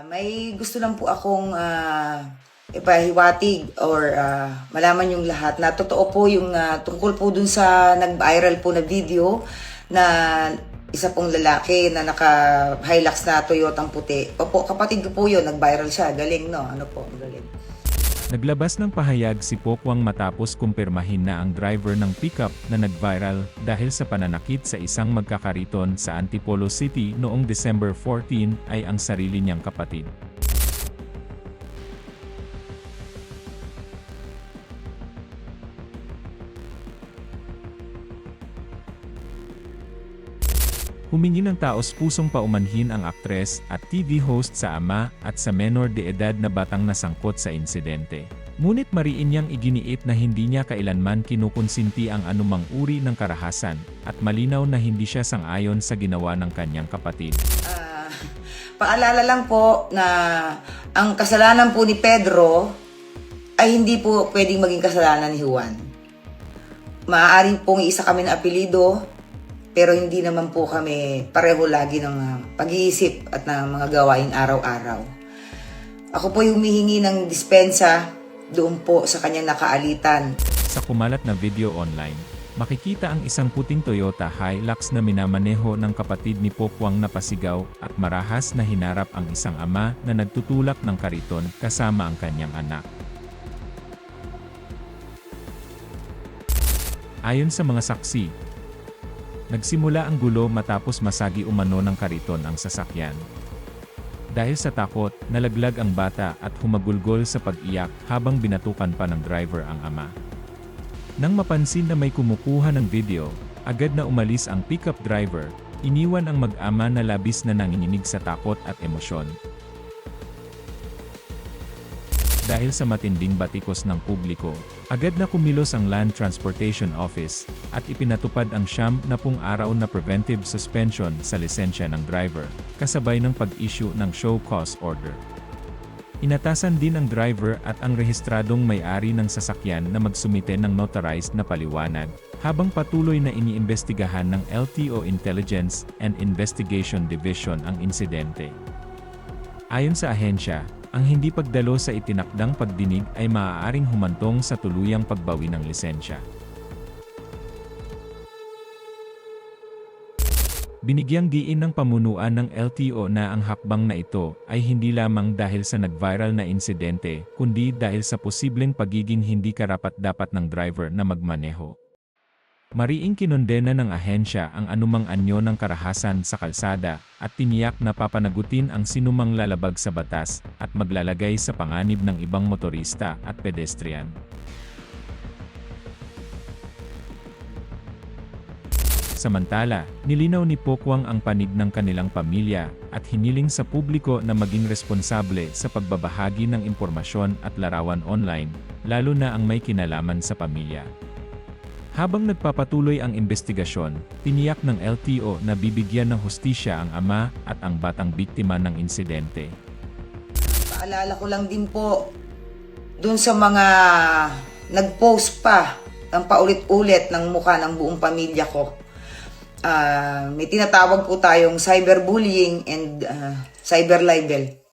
May gusto lang po akong ipahiwatig or malaman yung lahat na totoo po yung tungkol po dun sa nag-viral po na video na isa pong lalaki na naka-Hilux na Toyotang puti. Opo, kapatid ko po yun, nag-viral siya. Galing, no? Ano po, galing. Naglabas ng pahayag si Pokwang matapos kumpirmahin na ang driver ng pickup na nag-viral dahil sa pananakit sa isang magkakariton sa Antipolo City noong December 14 ay ang sarili niyang kapatid. Humingi ng taos-pusong paumanhin ang aktres at TV host sa ama at sa menor de edad na batang nasangkot sa insidente. Ngunit mariin niyang iginiit na hindi niya kailanman kinukonsinti ang anumang uri ng karahasan at malinaw na hindi siya sang-ayon sa ginawa ng kanyang kapatid. Paalala lang po na ang kasalanan po ni Pedro ay hindi po pwedeng maging kasalanan ni Juan. Maaaring pong isa kami na apelido, pero hindi naman po kami pareho lagi ng pag-iisip at ng mga gawain araw-araw. Ako po humihingi ng dispensa doon po sa kanyang nakaalitan. Sa kumalat na video online, makikita ang isang puting Toyota Hilux na minamaneho ng kapatid ni Pokwang na pasigaw at marahas na hinarap ang isang ama na nagtutulak ng kariton kasama ang kanyang anak. Ayon sa mga saksi, nagsimula ang gulo matapos masagi umano ng kariton ang sasakyan. Dahil sa takot, nalaglag ang bata at humagulgol sa pag-iyak habang binatukan pa ng driver ang ama. Nang mapansin na may kumukuha ng video, agad na umalis ang pickup driver, iniwan ang mag-ama na labis na nanginginig sa takot at emosyon. Dahil sa matinding batikos ng publiko, agad na kumilos ang Land Transportation Office at ipinatupad ang 70 araw na preventive suspension sa lisensya ng driver, kasabay ng pag-issue ng show cause order. Inatasan din ang driver at ang rehistradong may-ari ng sasakyan na magsumite ng notarized na paliwanag, habang patuloy na iniimbestigahan ng LTO Intelligence and Investigation Division ang insidente. Ayon sa ahensya, ang hindi pagdalo sa itinakdang pagdinig ay maaaring humantong sa tuluyang pagbawi ng lisensya. Binigyang diin ng pamunuan ng LTO na ang hakbang na ito ay hindi lamang dahil sa nag-viral na insidente, kundi dahil sa posibleng pagiging hindi karapat-dapat ng driver na magmaneho. Mariing kinondena ng ahensya ang anumang anyo ng karahasan sa kalsada at tiniyak na papanagutin ang sinumang lalabag sa batas at maglalagay sa panganib ng ibang motorista at pedestrian. Samantala, nilinaw ni Pokwang ang panig ng kanilang pamilya at hiniling sa publiko na maging responsable sa pagbabahagi ng impormasyon at larawan online, lalo na ang may kinalaman sa pamilya. Habang nagpapatuloy ang investigasyon, tiniyak ng LTO na bibigyan ng hustisya ang ama at ang batang biktima ng insidente. Paalala ko lang din po dun sa mga nag-post pa ng paulit-ulit ng mukha ng buong pamilya ko. May tinatawag po tayong cyberbullying and cyber libel.